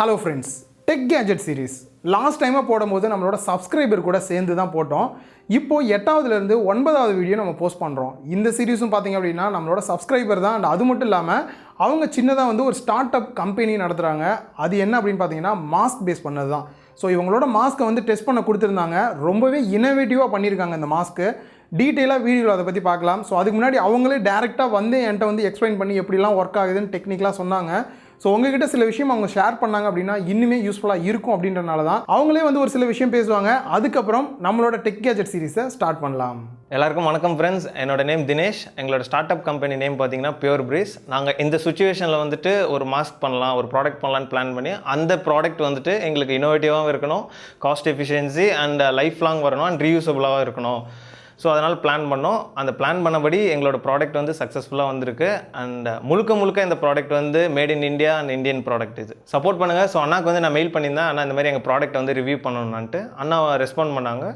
Hello friends, tech gadget series last டைமாக போடும்போது நம்மளோட சப்ஸ்கிரைபர் கூட சேர்ந்து தான் போட்டோம். இப்போது 8வதுலேருந்து 9வது வீடியோ நம்ம போஸ்ட் பண்ணுறோம். இந்த சீரிஸும் பார்த்திங்க அப்படின்னா நம்மளோட சப்ஸ்கிரைபர் தான். அண்ட் அது மட்டும் இல்லாமல் அவங்க சின்னதாக வந்து ஒரு ஸ்டார்ட் அப் கம்பெனி நடத்துகிறாங்க. அது என்ன அப்படின்னு பார்த்தீங்கன்னா மாஸ்க் பேஸ் பண்ணது தான். ஸோ இவங்களோட மாஸ்க்கை வந்து டெஸ்ட் பண்ண கொடுத்துருந்தாங்க. ரொம்பவே இனோவேட்டிவாக பண்ணியிருக்காங்க இந்த மாஸ்க்கு. டீட்டெயிலாக வீடியோவில் அதை பற்றி பார்க்கலாம். ஸோ அதுக்கு முன்னாடி அவங்களே டேரெக்டாக வந்து என்கிட்ட வந்து எக்ஸ்பிளைன் பண்ணி எப்படிலாம் ஒர்க் ஆகுதுன்னு டெக்னிக்கலாக சொன்னாங்க. ஸோ உங்ககிட்ட சில விஷயம் அவங்க ஷேர் பண்ணாங்க அப்படின்னா இன்னுமே யூஸ்ஃபுல்லாக இருக்கும் அப்படின்றனால தான் அவங்களே வந்து ஒரு சில விஷயம் பேசுவாங்க. அதுக்கப்புறம் நம்மளோட டெக் கேஜெட் சீரிஸை ஸ்டார்ட் பண்ணலாம். எல்லாருக்கும் வணக்கம் ஃப்ரெண்ட்ஸ். என்னோட நேம் தினேஷ். எங்களோட ஸ்டார்ட் அப் கம்பெனி நேம் பார்த்தீங்கன்னா PURBRZ. நாங்கள் இந்த சுச்சுவேஷனில் வந்துட்டு ஒரு மாஸ்க் பண்ணலாம், ஒரு ப்ராடக்ட் பண்ணலான்னு பிளான் பண்ணி அந்த ப்ராடக்ட் வந்துட்டு எங்களுக்கு இனோவேட்டிவாகவும் இருக்கணும், cost efficiency and life long வரணும் அண்ட் ரீயூசபிளாகவும் இருக்கணும். ஸோ அதனால் பிளான் பண்ணோம். அந்த பிளான் பண்ணபடி எங்களோட ப்ராடக்ட் வந்து சக்ஸஸ்ஃபுல்லாக வந்திருக்கு. அண்ட் முழுக்க இந்த ப்ராடக்ட் வந்து made in India and Indian product. இது சப்போர்ட் பண்ணுங்கள். ஸோ அண்ணாக்கு வந்து நான் மெயில் பண்ணியிருந்தேன், அண்ணா இந்த மாதிரி எங்கள் ப்ராடக்ட் வந்து ரிவ்யூ பண்ணணுன்ட்டு. அண்ணா ரெஸ்பாண்ட் பண்ணாங்க.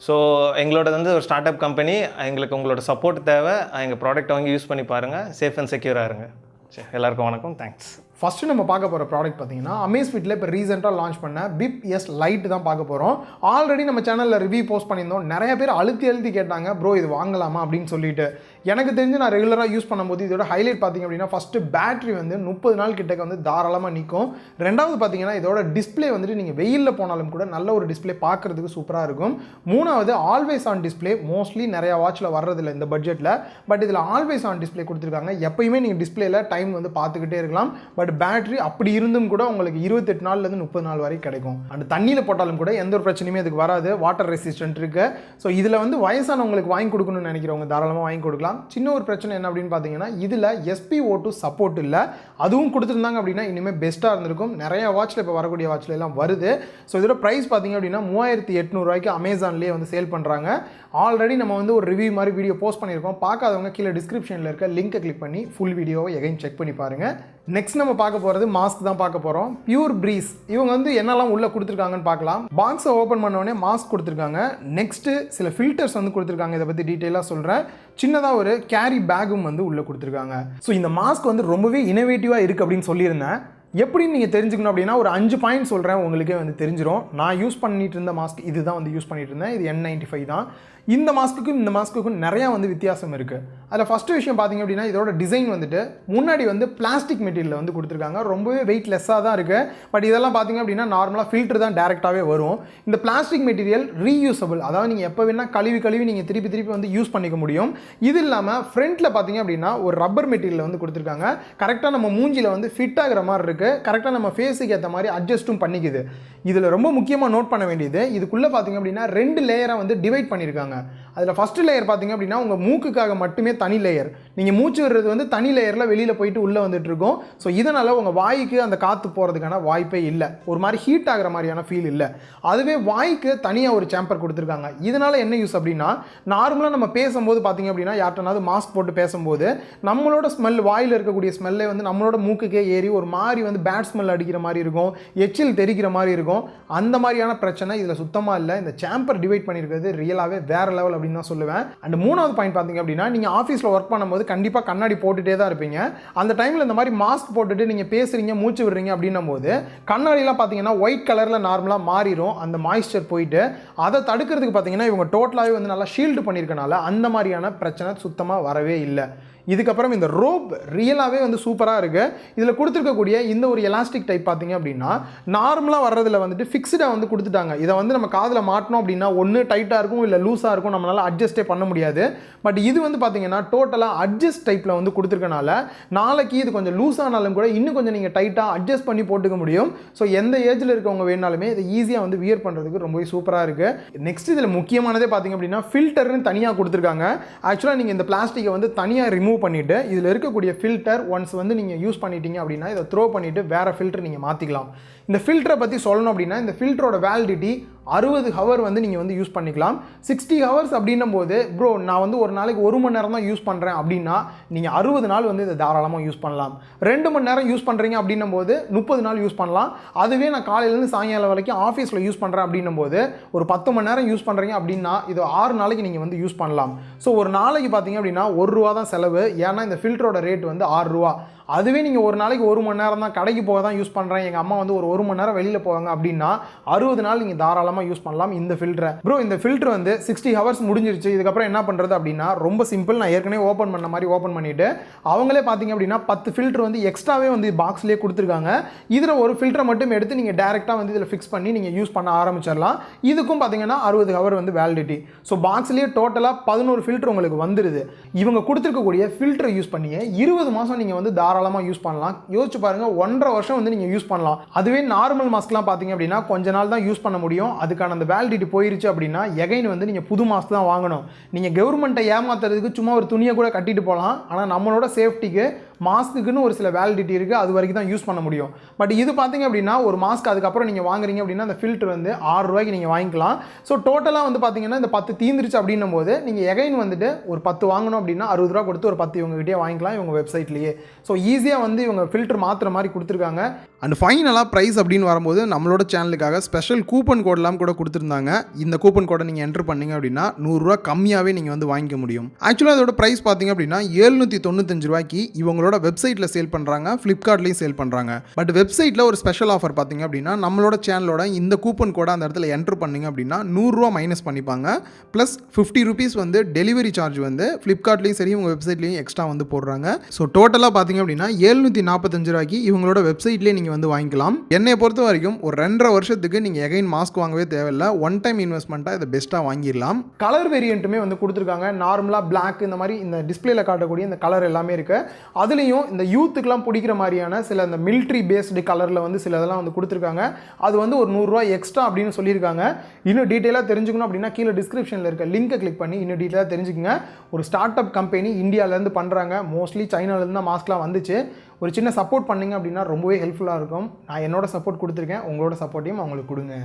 ஸோ எங்களோட வந்து ஒரு ஸ்டார்ட் அப் கம்பெனி, எங்களுக்கு உங்களோட சப்போர்ட் தேவை. எங்கள் ப்ராடக்ட்டை வாங்கி யூஸ் பண்ணி பாருங்கள், சேஃப் அண்ட் செக்யூராக இருங்க. சரி, எல்லாருக்கும் வணக்கம், தேங்க்ஸ். ஃபஸ்ட்டு நம்ம பார்க்க போகிற ப்ராடக்ட் பார்த்தீங்கன்னா அமேஸ்ஃபிட்டில் இப்போ ரீசெண்டாக லான்ச் பண்ண பிப் லைட் தான் பார்க்க போகிறோம். ஆல்ரெடி நம்ம சேனலில் ரிவ்யூ போஸ்ட் பண்ணியிருந்தோம். நிறைய பேர் அழுத்தி கேட்டாங்க, ப்ரோ இது வாங்கலாமா அப்படின்னு சொல்லிட்டு. எனக்கு தெரிஞ்சு நான் ரெகுலராக யூஸ் பண்ணும்போது இதோட ஹைலைட் பார்த்திங்க அப்படின்னா ஃபஸ்ட்டு பேட்டரி வந்து 30 நாள் கிட்டக்க வந்து தாராளமாக நிற்கும். ரெண்டாவது பார்த்தீங்கன்னா இதோட டிஸ்பிளே வந்துட்டு நீங்கள் வெயிலில் போனாலும் கூட நல்ல ஒரு டிஸ்பிளே பார்க்குறதுக்கு சூப்பராக இருக்கும். மூணாவது ஆல்வேஸ் ஆன் டிஸ்பிளே. மோஸ்ட்லி நிறையா வாட்சில் வர்றதில்லை இந்த பட்ஜெட்டில். பட் இதில் ஆல்வேஸ் ஆன் டிஸ்பிளே கொடுத்துருக்காங்க. எப்பயுமே நீங்கள் டிஸ்பிளேல டைம் வந்து பார்த்துக்கிட்டே இருக்கலாம். பட் பேட்டரி அப்படி இருந்தும் கூட உங்களுக்கு 28 நாள்லேருந்து 30 நாள் வரை கிடைக்கும். அண்ட் தண்ணியில் போட்டாலும் கூட எந்த ஒரு பிரச்சனையுமே அதுக்கு வராது. வாட்டர் ரெசிஸ்டன்ட் இருக்கு. ஸோ இதில் வந்து வயசானவங்களுக்கு வாங்கி கொடுக்கணும்னு நினைக்கிறவங்க தாராளமாக வாங்கி கொடுக்கலாம். சின்ன ஒரு பிரச்சனை என்ன அப்படின்னு பார்த்தீங்கன்னா இதில் SPO2 சப்போர்ட் இல்லை. அதுவும் கொடுத்துருந்தாங்க அப்படின்னா இனிமேல் பெஸ்ட்டாக இருந்திருக்கும். நிறைய வாட்சில் இப்போ வரக்கூடிய வாட்சில் எல்லாம் வருது. ஸோ இதோட ப்ரைஸ் பார்த்தீங்க அப்படின்னா 3800 அமேசான்லேயே வந்து சேல் பண்ணுறாங்க. ஆல்ரெடி நம்ம வந்து ஒரு ரிவ்யூ மாதிரி வீடியோ போஸ்ட் பண்ணியிருக்கோம். பார்க்காதவங்க கீழே டிஸ்கிரிப்ஷனில் இருக்க லிங்கை கிளிக் பண்ணி ஃபுல் வீடியோவை எகைன் செக் பண்ணி பாருங்கள். நெக்ஸ்ட் நம்ம பார்க்க போகிறது மாஸ்க் தான் பார்க்க போகிறோம். PURBRZ. இவங்க வந்து என்னெல்லாம் உள்ளே கொடுத்துருக்காங்கன்னு பார்க்கலாம். பாக்ஸை ஓப்பன் பண்ணோடனே மாஸ்க் கொடுத்துருக்காங்க. நெக்ஸ்ட்டு சில ஃபில்டர்ஸ் வந்து கொடுத்துருக்காங்க. இதை பற்றி டீட்டெயிலாக சொல்கிறேன். சின்னதாக ஒரு கேரி பேக்கும் வந்து உள்ளே கொடுத்துருக்காங்க. ஸோ இந்த மாஸ்க் வந்து ரொம்பவே இனோவேட்டிவாக இருக்குது அப்படின்னு சொல்லியிருந்தேன். எப்படின்னு நீங்கள் தெரிஞ்சுக்கணும் அப்படின்னா ஒரு 5 பாயிண்ட் சொல்கிறேன், உங்களுக்கே வந்து தெரிஞ்சிடும். நான் யூஸ் பண்ணிட்டு இருந்த மாஸ்க் இது தான் வந்து யூஸ் பண்ணிட்டு இருந்தேன். இது N95 தான். இந்த மாஸ்க்குக்கும் இந்த மாஸ்க்குக்கும் நிறையா வந்து வித்தியாசம் இருக்குது. அதில் ஃபஸ்ட்டு விஷயம் பார்த்தீங்க அப்படின்னா இதோட டிசைன் வந்துட்டு முன்னாடி வந்து பிளாஸ்டிக் மெட்டீரியல் வந்து கொடுத்துருக்காங்க. ரொம்பவே வெயிட்லெஸ்ஸாக தான் இருக்குது. பட் இதெல்லாம் பார்த்தீங்க அப்படின்னா நார்மலாக ஃபில்டர் தான் டேரெக்டாகவே வரும். இந்த பிளாஸ்டிக் மெட்டீரியல் ரீயூசபிள், அதாவது நீங்கள் எப்போ வேணால் கழுவி நீங்கள் திருப்பி வந்து யூஸ் பண்ணிக்க முடியும். இது இல்லாமல் ஃப்ரண்ட்டில் பார்த்தீங்க அப்படின்னா ஒரு ரப்பர் மெட்டீரியல் வந்து கொடுத்துருக்காங்க. கரெக்டாக நம்ம மூஞ்சியில் வந்து ஃபிட் ஆகிற மாதிரி இருக்குது. கரெக்டாக நம்ம ஃபேஸுக்கு ஏற்ற மாதிரி அட்ஜஸ்ட்டும் பண்ணிக்குது. இதில் ரொம்ப முக்கியமாக நோட் பண்ண வேண்டியது, இதுக்குள்ளே பார்த்தீங்க அப்படின்னா 2 லேயராக வந்து டிவைட் பண்ணியிருக்காங்க. அதில் ஃபஸ்ட்டு லேயர் பார்த்தீங்க அப்படின்னா உங்கள் மூக்குக்காக மட்டுமே தனி லேயர். நீங்கள் மூச்சு விடுறது வந்து தனி லேயரில் வெளியில் போயிட்டு உள்ளே வந்துட்டு இருக்கும். ஸோ இதனால் உங்கள் வாய்க்கு அந்த காற்று போகிறதுக்கான வாய்ப்பே இல்லை. ஒரு மாதிரி ஹீட் ஆகிற மாதிரியான ஃபீல் இல்லை. அதுவே வாய்க்கு தனியாக ஒரு சேம்பர் கொடுத்துருக்காங்க. இதனால் என்ன யூஸ் அப்படின்னா நார்மலாக நம்ம பேசும்போது பார்த்தீங்க அப்படின்னா யார்ட்டனாவது மாஸ்க் போட்டு பேசும்போது நம்மளோட ஸ்மெல், வாயில் இருக்கக்கூடிய ஸ்மெல்லே வந்து நம்மளோட மூக்குக்கே ஏறி ஒரு மாதிரி வந்து பேட் ஸ்மெல் அடிக்கிற மாதிரி இருக்கும், எச்சில் தெரிக்கிற மாதிரி இருக்கும். அந்த மாதிரியான பிரச்சனை இதில் சுத்தமாக இல்லை. இந்த சேம்பர் டிவைட் பண்ணியிருக்கிறது ரியலாகவே வேறு லெவல் அப்படின்னு தான் சொல்லுவேன். அண்ட் மூணாவது பாயிண்ட் பார்த்தீங்க அப்படின்னா நீங்கள் ஆஃபீஸில் ஒர்க் பண்ணும்போது கண்டிப்பாக கண்ணாடி போட்டுகிட்டே தான் இருப்பீங்க. அந்த டைமில் இந்த மாதிரி மாஸ்க் போட்டுட்டு நீங்கள் பேசுகிறீங்க, மூச்சு விடுறீங்க அப்படின்னும் போது கண்ணாடிலாம் பார்த்தீங்கன்னா ஒயிட் கலரில் நார்மலாக மாறிடும். அந்த மாய்ஸ்சர் போயிட்டு அதை தடுக்கிறதுக்கு பார்த்தீங்கன்னா இவங்க டோட்டலாகவே வந்து நல்லா ஷீல்டு பண்ணியிருக்கனால அந்த மாதிரியான பிரச்சனை சுத்தமாக வரவே இல்லை. இதுக்கப்புறம் இந்த ரோப் ரியலாகவே வந்து சூப்பராக இருக்குது. இதில் கொடுத்துருக்கக்கூடிய இந்த ஒரு எலாஸ்டிக் டைப் பார்த்தீங்க அப்படின்னா நார்மலாக வர்றதில் வந்துட்டு ஃபிக்ஸ்டாக வந்து கொடுத்துட்டாங்க. இதை வந்து நம்ம காதில் மாட்டினோம் அப்படின்னா ஒன்று டைட்டாக இருக்கும், இல்லை லூஸாக இருக்கும், நம்மளால் அட்ஜஸ்டே பண்ண முடியாது. பட் இது வந்து பார்த்தீங்கன்னா டோட்டலாக அட்ஜஸ்ட் டைப்பில் வந்து கொடுத்துருக்கனால நாளைக்கு இது கொஞ்சம் லூஸானாலும் கூட இன்னும் கொஞ்சம் நீங்கள் டைட்டாக அட்ஜஸ்ட் பண்ணி போட்டுக்க முடியும். ஸோ எந்த ஏஜில் இருக்கவங்க வேணாலுமே இதை ஈஸியாக வந்து வியர் பண்ணுறதுக்கு ரொம்பவே சூப்பராக இருக்குது. நெக்ஸ்ட் இதில் முக்கியமானதே பார்த்தீங்க அப்படின்னா ஃபில்டர்னு தனியாக கொடுத்துருக்காங்க. ஆக்சுவலாக நீங்கள் இந்த பிளாஸ்டிக்கை வந்து தனியாக ரிமூவ் பண்ணிட்டு இதில் இருக்கக்கூடிய ஃபில்டர் ஒன்ஸ் வந்து நீங்கள் யூஸ் பண்ணிட்டீங்க அப்படின்னா இதை த்ரோ பண்ணிவிட்டு வேறு ஃபில்டர் நீங்கள் மாற்றிக்கலாம். இந்த ஃபில்டரை பற்றி சொல்லணும் அப்படின்னா இந்த ஃபில்டரோட வேலிடிட்டி 60 ஹவர் வந்து நீங்கள் வந்து யூஸ் பண்ணிக்கலாம். 60 ஹவர்ஸ் அப்படின்னும் போது ப்ரோ நான் வந்து ஒரு நாளைக்கு 1 மணி நேரம் தான் யூஸ் பண்ணுறேன் அப்படின்னா நீங்கள் 60 நாள் வந்து இதை தாராளமாக யூஸ் பண்ணலாம். 2 மணி நேரம் யூஸ் பண்ணுறீங்க அப்படின்னும் போது 30 நாள் யூஸ் பண்ணலாம். அதுவே நான் காலையிலேருந்து சாயங்காலம் வரைக்கும் ஆஃபீஸில் யூஸ் பண்ணுறேன் அப்படின்னும் போது ஒரு 10 மணி நேரம் யூஸ் பண்ணுறீங்க அப்படின்னா இது 6 நாளைக்கு நீங்கள் வந்து யூஸ் பண்ணலாம். ஸோ ஒரு நாளைக்கு பார்த்தீங்க அப்படின்னா ₹1 தான் செலவு. ஏன்னா இந்த ஃபில்டரோட ரேட் வந்து ₹6. அதுவே நீங்கள் ஒரு நாளைக்கு 1 மணி நேரம் தான் கடைக்கு போக தான் யூஸ் பண்ணுறேன், எங்கள் அம்மா வந்து ஒரு 1 மணி நேரம் வெளியில் போவாங்க அப்படின்னா 60 நாள் நீங்கள் தாராளமாக யூஸ் பண்ணலாம் இந்த ஃபில்டரை. ப்ரோ இந்த ஃபில்டர் வந்து 60 ஹவர்ஸ் முடிஞ்சிருச்சு, இதுக்கப்புறம் என்ன பண்ணுறது அப்படின்னா ரொம்ப சிம்பிள். நான் ஏற்கனவே ஓப்பன் பண்ண மாதிரி ஓப்பன் பண்ணிவிட்டு அவங்களே பார்த்தீங்க அப்படின்னா 10 ஃபில்டர் வந்து எக்ஸ்ட்ராவே வந்து பாக்ஸ்லேயே கொடுத்துருக்காங்க. இதில் ஒரு ஃபில்டரை மட்டும் எடுத்து நீங்கள் டேரெக்டாக வந்து இதில் ஃபிக்ஸ் பண்ணி நீங்கள் யூஸ் பண்ண ஆரம்பிச்சிடலாம். இதுக்கும் பார்த்தீங்கன்னா 60 ஹவர் வந்து வேலிடிட்டி. ஸோ பாக்ஸ்லேயே டோட்டலாக 11 ஃபில்டர் உங்களுக்கு வந்துடுது. இவங்க கொடுத்துருக்கக்கூடிய ஃபில்டரை யூஸ் பண்ணியே 20 மாதம் நீங்கள் வந்து தாராளமாக யூஸ் பண்ணலாம். யோசிச்சு பாருங்கள், 1.5 வருஷம் வந்து நீங்கள் யூஸ் பண்ணலாம். அதுவே நார்மல் மாஸ்க்லாம் பார்த்தீங்க அப்படின்னா கொஞ்ச நாள் தான் யூஸ் பண்ண முடியும். அதுக்கான அந்த வேலிடிட்டி போயிருச்சு அப்படின்னா எகைன் வந்து நீங்கள் புது மாஸ்க் தான் வாங்கணும். நீங்கள் கவர்மெண்ட்டை ஏமாத்துறதுக்கு சும்மா ஒரு துணியை கூட கட்டிட்டு போகலாம். ஆனால் நம்மளோட சேஃப்டிக்கு மாஸ்க்குன்னு ஒரு சில வேலிடிட்டி இருக்குது, அது வரைக்கும் தான் யூஸ் பண்ண முடியும். பட் இது பார்த்தீங்க அப்படின்னா ஒரு மாஸ்க் அதுக்கப்புறம் நீங்கள் வாங்குறீங்க அப்படின்னா அந்த ஃபில்டர் வந்து 6 ரூபாய்க்கு நீங்கள் வாங்கிக்கலாம். ஸோ டோட்டலாக வந்து பார்த்தீங்கன்னா இந்த 10 தீந்துருச்சு அப்படின்னும் போது நீங்கள் எகைன் வந்துட்டு ஒரு 10 வாங்கணும் அப்படின்னா 60 ரூபா கொடுத்து ஒரு 10 இவங்ககிட்டயே வாங்கிக்கலாம் இவங்க வெப்சைட்லேயே. ஸோ ஈஸியாக வந்து இவங்க ஃபில்டர் மாற்றுற மாதிரி கொடுத்துருக்காங்க. அண்ட் ஃபைனலாக ப்ரைஸ் அப்படின்னு வரும்போது நம்மளோட சேனலுக்காக ஸ்பெஷல் கூப்பன் கோடெலாம் கூட கொடுத்துருந்தாங்க. இந்த கூப்பன் கோடை நீங்கள் என்ட்ரு பண்ணிங்க அப்படின்னா 100 ரூபா கம்மியாகவே நீங்கள் வந்து வாங்கிக்க முடியும். ஆக்சுவலாக அதோட ப்ரைஸ் பார்த்தீங்க அப்படின்னா 795 ரூபாய்க்கு இவங்களோட வெப்சைட்டில் சேல் பண்ணுறாங்க, ஃப்ளிப்கார்ட்லேயும் சேல் பண்ணுறாங்க. பட் வெப்சைட்டில் ஒரு ஸ்பெஷல் ஆஃபர் பார்த்தீங்க அப்படின்னா நம்மளோட சேனலோட இந்த கூப்பன் கோடை அந்த இடத்துல என்ட்ரு பண்ணிங்க அப்படின்னா 100 ரூபா மைனஸ் பண்ணிப்பாங்க. ப்ளஸ் 50 ருபீஸ் வந்து டெலிவரி சார்ஜ் வந்து ஃப்ளிப்கார்ட்லேயும் சரி உங்கள் வெப்சைட்லேயும் எக்ஸ்ட்ரா வந்து போடுறாங்க. ஸோ டோட்டலாக பார்த்தீங்க அப்படின்னா 745 ரூபாய்க்கு இவங்களோட வெப்சைட்லேயே நீங்கள் வந்து வாங்கிக்கலாம். என்னை பொறுத்த வரைக்கும் ஒரு 2.5 வருஷத்துக்கு நீங்கள் எகைன் மாஸ்க் வாங்கவே தேவையில்லை. ஒன் டைம் இன்வெஸ்ட்மெண்ட்டாக இதை பெஸ்ட்டாக வாங்கிடலாம். கலர் வேரியண்ட்டுமே வந்து கொடுத்துருக்காங்க. நார்மலாக பிளாக் இந்த மாதிரி இந்த டிஸ்பிளேல காட்டக்கூடிய இந்த கலர் எல்லாமே இருக்குது. அதுலேயும் இந்த யூத்துக்கெலாம் பிடிக்கிற மாதிரியான சில இந்த மிலிட்ரி பேஸ்டு கலரில் வந்து சில இதெல்லாம் வந்து கொடுத்துருக்காங்க. அது வந்து ஒரு 100 ரூபா எக்ஸ்ட்ரா அப்படின்னு சொல்லியிருக்காங்க. இன்னும் டீட்டெயிலாக தெரிஞ்சுக்கணும் அப்படின்னா கீழே டிஸ்கிரிப்ஷனில் இருக்க லிங்கை கிளிக் பண்ணி இன்னும் டீட்டெயிலாக தெரிஞ்சுக்கங்க. ஒரு ஸ்டார்ட் அப் கம்பெனி இந்தியாவிலேருந்து பண்ணுறாங்க. மோஸ்ட்லி சைனாலேருந்து தான் மாஸ்க்லாம் வந்துச்சு. ஒரு சின்ன சப்போர்ட் பண்ணிங்க அப்படின்னா ரொம்பவே ஹெல்ப்ஃபுல்லாக இருக்கும். நான் என்னோட சப்போர்ட் கொடுத்துருக்கேன், உங்களோட சப்போர்ட்டையும் அவங்களுக்கு கொடுங்க.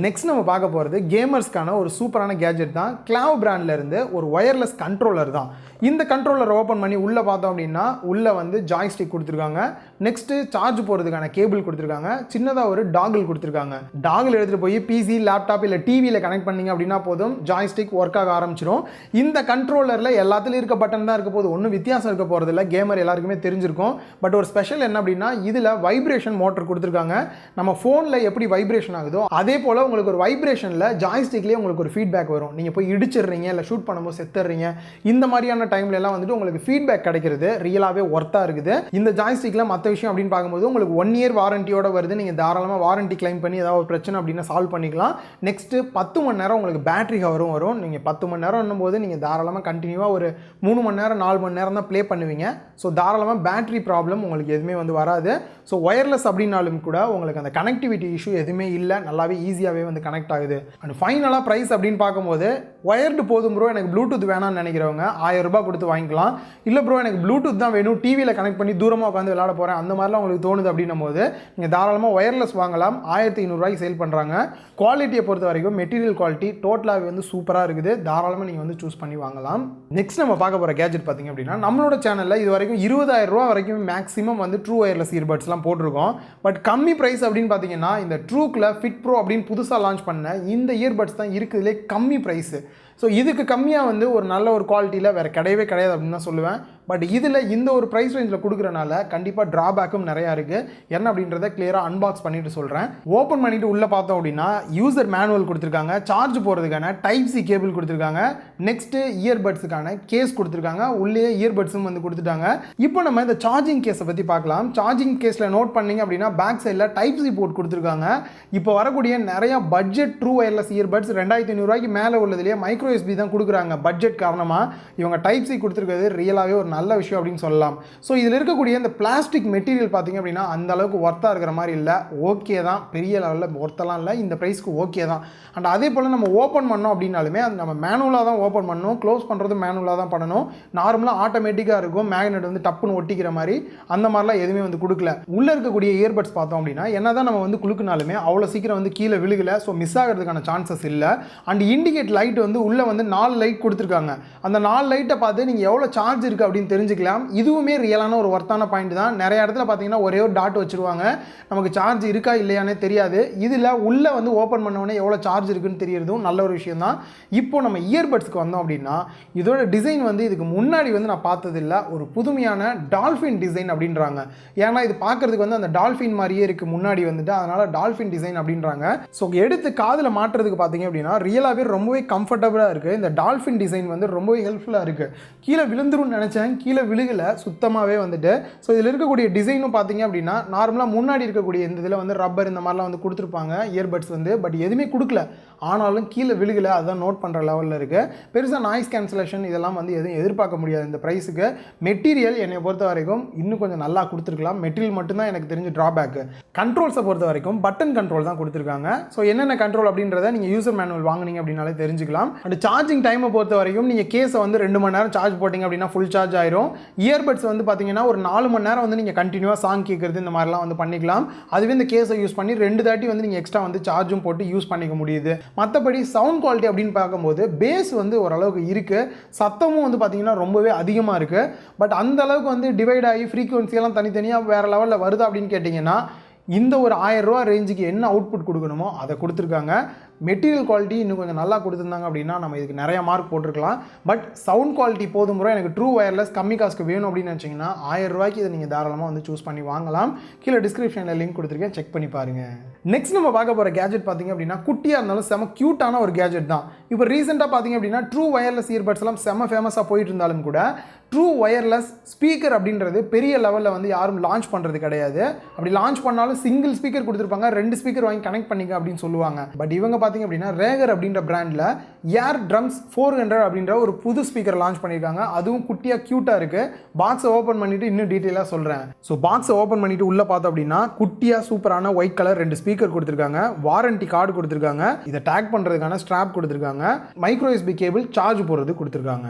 நெக்ஸ்ட் நம்ம பார்க்க போகிறது கேமர்ஸ்க்கான ஒரு சூப்பரான கேஜெட் தான். கிளாவ் பிராண்ட்லேருந்து ஒரு ஒயர்லெஸ் கண்ட்ரோலர் தான். இந்த கண்ட்ரோலர் ஓப்பன் பண்ணி உள்ளே பார்த்தோம் அப்படின்னா உள்ளே வந்து ஜாய்ஸ்டிக் கொடுத்துருக்காங்க. நெக்ஸ்ட்டு சார்ஜ் போகிறதுக்கான கேபிள் கொடுத்துருக்காங்க. சின்னதாக ஒரு டாகிள் கொடுத்துருக்காங்க. டாகிள் எடுத்துகிட்டு போய் பிசி, லேப்டாப் இல்லை டிவியில் கனெக்ட் பண்ணிங்க அப்படின்னா போதும், ஜாய்ஸ்டிக் ஒர்க் ஆக ஆரம்பிச்சிடும். இந்த கண்ட்ரோலரில் எல்லாத்துலேயும் இருக்க பட்டன் தான் இருக்க போது, ஒன்றும் வித்தியாசம் இருக்க போகிறதில்ல. கேமர் எல்லாருக்குமே தெரிஞ்சிருக்கும். பட் ஒரு ஸ்பெஷல் என்ன அப்படின்னா இதில் வைப்ரேஷன் மோட்டர் கொடுத்துருக்காங்க. நம்ம ஃபோனில் எப்படி வைப்ரேஷன் ஆகுதோ அதே போல் உங்களுக்கு ஒரு வைப்ரேஷனில் ஜாய்ஸ்டிக்லேயே உங்களுக்கு ஒரு ஃபீட்பேக் வரும். நீங்கள் போய் இடிச்சிடுறீங்க இல்லை ஷூட் பண்ணும்போது செத்துறீங்க, இந்த மாதிரியான டைம்ல எல்லாம் வந்துட்டு உங்களுக்கு ஃபீட்பேக் கிடைக்கிறது ரியலாகவே ஒர்த்தாக இருக்குது. இந்த ஜாய்ஸ்டிக்கில் மற்ற விஷயம் அப்படின்னு பார்க்கும்போது உங்களுக்கு 1 இயர் வாரண்டியோட வருது. நீங்கள் தாராளமாக வாரண்டி கிளைம் பண்ணி ஏதாவது ஒரு பிரச்சனை அப்படின்னா சால்வ் பண்ணிக்கலாம். நெக்ஸ்ட்டு 10 மணி நேரம் உங்களுக்கு பேட்டரி ஹவரும் வரும். நீங்கள் 10 மணி நேரம் போது நீங்கள் தாராளமாக கண்டினியூவாக ஒரு 3 மணி நேரம் 4 மணி நேரம் தான் ப்ளே பண்ணுவீங்க. ஸோ தாராளமாக பேட்டரி ப்ராப்ளம் உங்களுக்கு எதுவுமே வந்து வராது. ஸோ ஒயர்லெஸ் அப்படின்னாலும் கூட உங்களுக்கு அந்த கனெக்டிவிட்டி இஷ்யூ எதுவுமே இல்லை, நல்லாவே ஈஸியாகவே வந்து கனெக்ட் ஆகுது. அண்ட் ஃபைனலாக ப்ரைஸ் அப்படின்னு பார்க்கும்போது ஒயர்டு போதும் ப்ரோ, எனக்கு ப்ளூடூத் வேணாம்னு நினைக்கிறவங்க 1000 ரூபாய் கொடுத்து வாங்கிக்கலாம். இல்லை ப்ரோ எனக்கு ப்ளூடூத் தான் வேணும், டிவியில் கனெக்ட் பண்ணி தூரமாக உட்காந்து விளையாட போகிறேன், அந்த மாதிரிலாம் உங்களுக்கு தோணுது அப்படின்னும் போது நீங்கள் தாராளமாக ஒயர்லெஸ் வாங்கலாம். 1500 ரூபாய்க்கு சேல் பண்ணுறாங்க. குவாலிட்டியை பொறுத்த வரைக்கும் மெட்டீரியல் குவாலிட்டி டோட்டலாகவே வந்து சூப்பராக இருக்குது. தாராளமாக நீங்கள் வந்து சூஸ் பண்ணி வாங்கலாம். நெக்ஸ்ட் நம்ம பார்க்க போகிற கேஜெட் பார்த்திங்க அப்படின்னா நம்மளோட சேனலில் இது வரைக்கும் 20,000 ரூபா வரைக்கும் மேக்ஸிமம் வந்து ட்ரூ ஒயர்லெஸ் இயர்பட்ஸ்லாம் போட்டிருக்கோம். பட் கம்மி ப்ரைஸ் அப்படின்னு பார்த்தீங்கன்னா இந்த ட்ரூக்கில் ஃபிட் ப்ரோ அப்படின்னு புதுசாக லான்ச் பண்ண இந்த இயர்பட்ஸ் தான் இருக்குதுலே கம்மி ப்ரைஸு. ஸோ இதுக்கு கம்மியாக வந்து ஒரு நல்ல ஒரு குவாலிட்டியில் வேறு கிடையவே கிடையாது அப்படின்னு தான் சொல்லுவேன். பட் இதில் இந்த ஒரு ப்ரைஸ் ரேஞ்சில் கொடுக்குறனால கண்டிப்பாக ட்ராபேக்கும் நிறையா இருக்குது. என்ன அப்படின்றத கிளியராக அன்பாக்ஸ் பண்ணிட்டு சொல்கிறேன். ஓப்பன் பண்ணிவிட்டு உள்ளே பார்த்தோம் அப்படின்னா யூசர் மேனுவல் கொடுத்துருக்காங்க, சார்ஜ் போகிறதுக்கான டைப் சி கேபிள் கொடுத்துருக்காங்க, நெக்ஸ்ட்டு இயர்பட்ஸுக்கான கேஸ் கொடுத்துருக்காங்க, உள்ளே இயர்பட்ஸும் வந்து கொடுத்துட்டாங்க. இப்போ நம்ம இந்த சார்ஜிங் கேஸை பற்றி பார்க்கலாம். சார்ஜிங் கேஸில் நோட் பண்ணிங்க அப்படின்னா பேக் சைடில் டைப் சி போர்ட் கொடுத்துருக்காங்க. இப்போ வரக்கூடிய நிறையா பட்ஜெட் ட்ரூ ஒயர்லெஸ் இயர்பட்ஸ் 2500 ரூபாய்க்கு மேலே உள்ளதுலேயே மைக்ரோ USB தான் கொடுக்குறாங்க. பட்ஜெட் காரணமாக இவங்க டைப் சி கொடுத்துருக்கிறது ரியலாகவே ஒரு நல்ல விஷயம் அப்படின்னு சொல்லலாம். ஸோ இதில் இருக்கக்கூடிய இந்த பிளாஸ்டிக் மெட்டீரியல் பார்த்திங்க அப்படின்னா அந்த அளவுக்கு ஒர்த்தாக இருக்கிற மாதிரி இல்லை. ஓகே தான், பெரிய லெவலில் ஒர்த்தெல்லாம் இல்லை, இந்த ப்ரைஸ்க்கு ஓகே தான். அண்ட் அதே போல் நம்ம ஓப்பன் பண்ணோம் அப்படின்னாலுமே அது நம்ம மேனுவலாக தான் ஓப்பன் பண்ணணும், க்ளோஸ் பண்ணுறது மேனுவலாக தான் பண்ணணும். நார்மலாக ஆட்டோமேட்டிக்காக இருக்கும், மேக்னெட் வந்து டப்புன்னு ஒட்டிக்கிற மாதிரி அந்த மாதிரிலாம் எதுவுமே வந்து கொடுக்கல. உள்ளே இருக்கக்கூடிய இயர்பட்ஸ் பார்த்தோம் அப்படின்னா என்ன தான் நம்ம வந்து குலுக்குனாலுமே அவ்வளோ சீக்கிரம் வந்து கீழே விழுகலை. ஸோ மிஸ் ஆகிறதுக்கான சான்சஸ் இல்லை. அண்ட் இண்டிகேட் லைட் வந்து உள்ளே வந்து 4 லைட் கொடுத்துருக்காங்க. அந்த 4 லைட்டை பார்த்து நீங்கள் எவ்வளோ சார்ஜ் இருக்குது அப்படின்னு அப்படின்னு தெரிஞ்சுக்கலாம். இதுவுமே ரியலான ஒரு ஒர்த்தான பாயிண்ட் தான். நிறைய இடத்துல பார்த்தீங்கன்னா ஒரே ஒரு டாட் வச்சுருவாங்க, நமக்கு சார்ஜ் இருக்கா இல்லையானே தெரியாது. இதில் உள்ளே வந்து ஓப்பன் பண்ணோடனே எவ்வளோ சார்ஜ் இருக்குன்னு தெரியறதும் நல்ல ஒரு விஷயம் தான். இப்போ நம்ம இயர்பட்ஸ்க்கு வந்தோம் அப்படின்னா இதோட டிசைன் வந்து இதுக்கு முன்னாடி வந்து நான் பார்த்ததில்ல, ஒரு புதுமையான டால்ஃபின் டிசைன் அப்படின்றாங்க. ஏன்னா இது பார்க்குறதுக்கு வந்து அந்த டால்ஃபின் மாதிரியே இருக்குது முன்னாடி வந்துட்டு, அதனால் டால்ஃபின் டிசைன் அப்படின்றாங்க. ஸோ எடுத்து காதில் மாட்டுறதுக்கு பார்த்தீங்க அப்படின்னா ரியலாகவே ரொம்பவே கம்ஃபர்டபுளாக இருக்குது. இந்த டால்ஃபின் டிசைன் வந்து ரொம்பவே ஹெல்ப்ஃபுல்லாக இருக்குது. கீழே விழுந்துரும்னு நினச்சேன், கீழே விழுகலை சுத்தமாகவே வந்துட்டு. ஸோ இதில் இருக்கக்கூடிய டிசைனும் பார்த்தீங்க அப்படின்னா நார்மலாக முன்னாடி இருக்கக்கூடிய இந்த இதில் வந்து ரப்பர் இந்த மாதிரிலாம் வந்து கொடுத்துருப்பாங்க இயர்பட்ஸ் வந்து, பட் எதுவுமே கொடுக்கல, ஆனாலும் கீழே விழுகலை, அதுதான் நோட் பண்ணுற லெவலில் இருக்குது. பெருசாக நாய்ஸ் கேன்சலேஷன் இதெல்லாம் வந்து எதுவும் எதிர்பார்க்க முடியாது இந்த ப்ரைஸுக்கு. மெட்டீரியல் என்னை பொறுத்த வரைக்கும் இன்னும் கொஞ்சம் நல்லா கொடுத்துருக்கலாம். மெட்டீரியல் மட்டும்தான் எனக்கு தெரிஞ்ச ட்ராபேக்கு. கண்ட்ரோல்ஸை பொறுத்த வரைக்கும் பட்டன் கண்ட்ரோல் தான் கொடுத்துருக்காங்க. ஸோ என்னென்ன கண்ட்ரோல் அப்படின்றத நீங்கள் யூசர் மேனுவல் வாங்கினீங்க அப்படின்னாலே தெரிஞ்சுக்கலாம். அண்ட் சார்ஜிங் டைமை பொறுத்த வரைக்கும் நீங்கள் கேஸை வந்து 2 மணி நேரம் சார்ஜ் போட்டிங்க அப்படின்னா ஃபுல் சார்ஜ் ஆயிரும். இயர்பட்ஸ் வந்து பார்த்தீங்கன்னா ஒரு 4 மணி நேரம் வந்து நீங்கள் கண்டினியூவாக சாங் கேட்குறது இந்த மாதிரிலாம் வந்து பண்ணிக்கலாம். அதுவே இந்த கேஸை யூஸ் பண்ணி 2 தாட்டி வந்து நீங்கள் எக்ஸ்ட்ரா வந்து சார்ஜும் போட்டு யூஸ் பண்ணிக்க முடியுது. மற்றபடி சவுண்ட் குவாலிட்டி அப்படின்னு பார்க்கும்போது பேஸ் வந்து ஓரளவுக்கு இருக்குது, சத்தமும் வந்து பார்த்தீங்கன்னா ரொம்பவே அதிகமாக இருக்குது. பட் அந்த அளவுக்கு வந்து டிவைட் ஆகி ஃப்ரீக்வன்சியெல்லாம் தனித்தனியாக வேறு லெவலில் வருதா அப்படின்னு கேட்டிங்கன்னா இந்த ஒரு 1000 ரூபா ரேஞ்சுக்கு என்ன அவுட்புட் கொடுக்கணுமோ அதை கொடுத்துருக்காங்க. மெட்டீரியல் குவாலிட்டி இன்னும் கொஞ்சம் நல்லா கொடுத்துருந்தாங்க அப்படின்னா நம்ம இதுக்கு நிறைய மார்க் போட்டிருக்கலாம். பட் சவுண்ட் குவாலிட்டி போதும் முறை எனக்கு ட்ரூ வயர்லெஸ் கம்மி காசுக்கு வேணும் அப்படின்னு நினச்சிங்கன்னா 1000 ரூபாய்க்கு இதை நீங்கள் தாராளமாக வந்து சூஸ் பண்ணி வாங்கலாம். கீழே டிஸ்கிரிப்ஷனில் லிங்க் கொடுத்துருக்கேன், செக் பண்ணி பாருங்கள். நெக்ஸ்ட் நம்ம பார்க்க போகிற கேஜெட் பார்த்தீங்க அப்படின்னா குட்டியாக இருந்தாலும் செம க்யூட்டான ஒரு கேஜெட் தான். இப்போ ரீசெண்டாக பார்த்தீங்க அப்படின்னா ட்ரூ வயர்லெஸ் இயர்பட்ஸ் எல்லாம் செம ஃபேமஸாக போயிட்டு இருந்தாலும் கூட ட்ரூ வயர்லெஸ் ஸ்பீக்கர் அப்படின்றது பெரிய லெவலில் வந்து யாரும் லான்ச் பண்ணுறது கிடையாது. அப்படி லான்ச் பண்ணாலும் சிங்கிள் ஸ்பீக்கர் கொடுத்துருப்பாங்க, 2 ஸ்பீக்கர் வாங்கி கனெக்ட் பண்ணிக்க அப்படின்னு சொல்லுவாங்க. பட் இவங்க பார்த்தீங்க அப்படின்னா ரேகர் அப்படின்ற பிராண்டில் ஏர் ட்ரம்ஸ் 400 அப்படின்ற ஒரு புது ஸ்பீக்கர் லான்ச் பண்ணியிருக்காங்க. அதுவும் குட்டியாக க்யூட்டாக இருக்குது. பாக்ஸை ஓப்பன் பண்ணிவிட்டு இன்னும் டீட்டெயிலாக சொல்கிறேன். ஸோ பாக்ஸை ஓப்பன் பண்ணிவிட்டு உள்ளே பார்த்தோம் அப்படின்னா குட்டியாக சூப்பரான ஒயிட் கலர் 2 ஸ்பீக்கர் கொடுத்துருக்காங்க, வாரண்டி கார்டு கொடுத்துருக்காங்க, இதை டேக் பண்ணுறதுக்கான ஸ்ட்ராப் கொடுத்துருக்காங்க, மைக்ரோ USB கேபிள் சார்ஜ் போடுறது கொடுத்துருக்காங்க.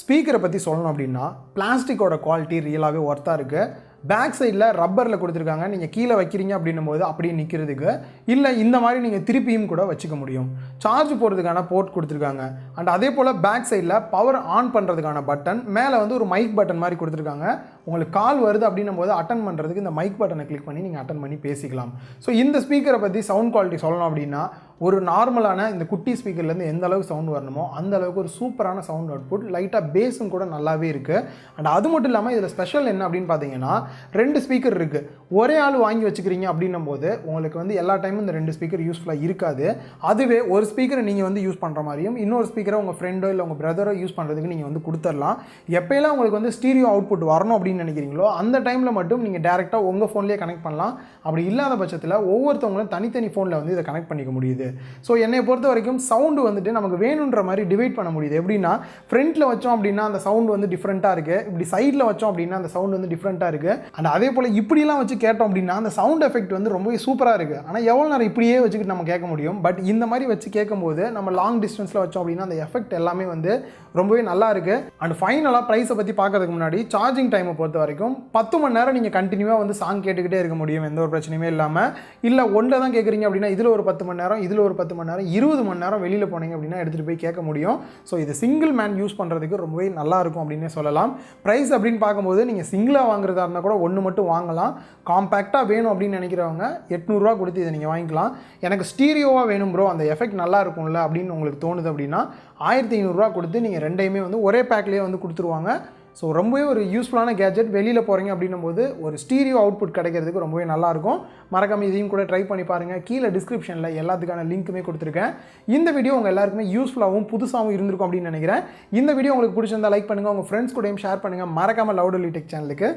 ஸ்பீக்கரை பற்றி சொல்லணும் அப்படின்னா பிளாஸ்டிக்கோட குவாலிட்டி ரியலாகவே ஒர்த்தாக இருக்குது. பேக் சைடில் ரப்பரில் கொடுத்துருக்காங்க, நீங்கள் கீழே வைக்கிறீங்க அப்படின்னும் போது அப்படியே நிற்கிறதுக்கு, இல்லை இந்த மாதிரி நீங்கள் திருப்பியும் கூட வச்சுக்க முடியும். சார்ஜ் போடுறதுக்கான போர்ட் கொடுத்துருக்காங்க. அண்ட் அதே போல் பேக் சைடில் பவர் ஆன் பண்ணுறதுக்கான பட்டன், மேலே வந்து ஒரு மைக் பட்டன் மாதிரி கொடுத்துருக்காங்க. உங்களுக்கு கால் வருது அப்படின்னும் போது அட்டன் பண்ணுறதுக்கு இந்த மைக் பட்டனை கிளிக் பண்ணி நீங்கள் அட்டன் பண்ணி பேசிக்கலாம். ஸோ இந்த ஸ்பீக்கரை பற்றி சவுண்ட் குவாலிட்டி சொல்லணும் அப்படின்னா ஒரு நார்மலான இந்த குட்டி ஸ்பீக்கர்லேருந்து எந்த அளவுக்கு சவுண்ட் வரணுமோ அந்த அளவுக்கு ஒரு சூப்பரான சவுண்ட் அவுட்புட், லைட்டாக பேஸும் கூட நல்லாவே இருக்குது. அண்ட் அது மட்டும் இல்லாமல் இதில் ஸ்பெஷல் என்ன அப்படின்னு பார்த்தீங்கன்னா 2 ஸ்பீக்கர் இருக்குது. ஒரே ஆள் வாங்கி வச்சுக்கிறீங்க அப்படின்னும் போது உங்களுக்கு வந்து எல்லா டைமும் இந்த 2 ஸ்பீக்கர் யூஸ்ஃபுல்லாக இருக்காது. அதுவே ஒரு ஸ்பீக்கரை நீங்கள் வந்து யூஸ் பண்ணுற மாதிரியும் இன்னொரு ஸ்பீக்கரை உங்கள் ஃப்ரெண்டோ இல்லை உங்கள் பிரதரோ யூஸ் பண்ணுறதுக்கு நீங்கள் வந்து கொடுத்துடலாம். எப்போயெல்லாம் உங்களுக்கு வந்து ஸ்டீரியோ அவுட்புட் வரணும் அப்படின்னு நினைக்கிறீங்களோ அந்த டைமில் மட்டும் நீங்கள் டேரெக்டாக உங்கள் ஃபோன்லேயே கனெக்ட் பண்ணலாம். அப்படி இல்லாத பட்சத்தில் ஒவ்வொருத்தவங்களும் தனித்தனி ஃபோனில் வந்து இதை கனெக்ட் பண்ணிக்க முடியுது. ஸோ என்னை பொறுத்த வரைக்கும் சவுண்டு வந்துட்டு நமக்கு வேணுன்ற மாதிரி டிவைட் பண்ண முடியுது. எப்படின்னா ஃப்ரண்ட்டில் வச்சோம் அப்படின்னா அந்த சவுண்டு வந்து டிஃப்ரெண்ட்டாக இருக்குது, இப்படி சைடில் வச்சோம் அப்படின்னா அந்த சவுண்டு வந்து டிஃப்ரெண்ட்டாக இருக்குது. அண்ட் அதே போல் இப்படிலாம் வச்சு கேட்டோம் அப்படின்னா அந்த சவுண்ட் எஃபெக்ட் வந்து ரொம்பவே சூப்பராக இருக்குது. ஆனால் எவ்வளோ நேரம் இப்படியே வச்சுக்கிட்டு நம்ம கேட்க முடியும். பட் இந்த மாதிரி வச்சு கேட்கும்போது நம்ம லாங் டிஸ்டன்ஸில் வச்சோம் அப்படின்னா அந்த எஃபெக்ட் எல்லாமே வந்து ரொம்பவே நல்லா இருக்குது. அண்ட் ஃபைனலாக ப்ரைஸை பற்றி பார்க்கறதுக்கு முன்னாடி சார்ஜிங் டைமை பொறுத்த வரைக்கும் 10 மணி நேரம் நீங்கள் கண்டினியூவாக வந்து சாங் கேட்டுக்கிட்டே இருக்க முடியும், எந்த ஒரு பிரச்சனையுமே இல்லாமல். இல்லை ஒன்றை தான் கேட்குறீங்க அப்படின்னா இதில் ஒரு 10 மணி நேரம், இதில் ஒரு 10 மணி நேரம், 20 மணி நேரம் வெளியில் போனீங்க அப்படின்னா எடுத்துகிட்டு போய் கேட்க முடியும். ஸோ இது சிங்கிள் மேன் யூஸ் பண்ணுறதுக்கு ரொம்பவே நல்லாயிருக்கும் அப்படின்னே சொல்லலாம். ப்ரைஸ் அப்படின்னு பார்க்கும்போது நீங்கள் சிங்கிளாக வாங்குறதா இருந்தால் கூட ஒன்று மட்டும் வாங்கலாம். காம்பேக்டாக வேணும் அப்படின்னு நினைக்கிறவங்க 800 ரூபா கொடுத்து இதை நீங்கள் வாங்கிக்கலாம். எனக்கு ஸ்டீரியோவாக வேணும் ப்ரோ, அந்த எஃபெக்ட் நல்லா இருக்கும்ல அப்படின்னு உங்களுக்கு தோணுது அப்படின்னா 1500 ரூபா கொடுத்து நீங்கள் ரெண்டையுமே வந்து ஒரே பேக்லேயே வந்து கொடுத்துருவாங்க. ஸோ ரொம்பவே ஒரு யூஸ்ஃபுல்லான கேஜெட். வெளியில் போகிறீங்க அப்படின்னும் போது ஒரு ஸ்டீரியோ அவுட்புட் கிடைக்கிறதுக்கு ரொம்பவே நல்லாயிருக்கும். மறக்காம இதையும் கூட ட்ரை பண்ணி பாருங்கள். கீழே டிஸ்கிரிப்ஷனில் எல்லாத்துக்கான லிங்க்குமே கொடுத்துருக்கேன். இந்த வீடியோ உங்கள் எல்லாருக்குமே யூஸ்ஃபுல்லாகவும் புதுசாகவும் இருந்திருக்கும் அப்படின்னு நினைக்கிறேன். இந்த வீடியோ உங்களுக்கு பிடிச்சிருந்தா லைக் பண்ணுங்கள், உங்கள் ஃப்ரெண்ட்ஸ் கூடயும் ஷேர் பண்ணுங்கள். மறக்காமல் லவுடோலி டெக் சேனலுக்கு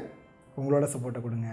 உங்களோட சப்போர்ட்டை கொடுங்க.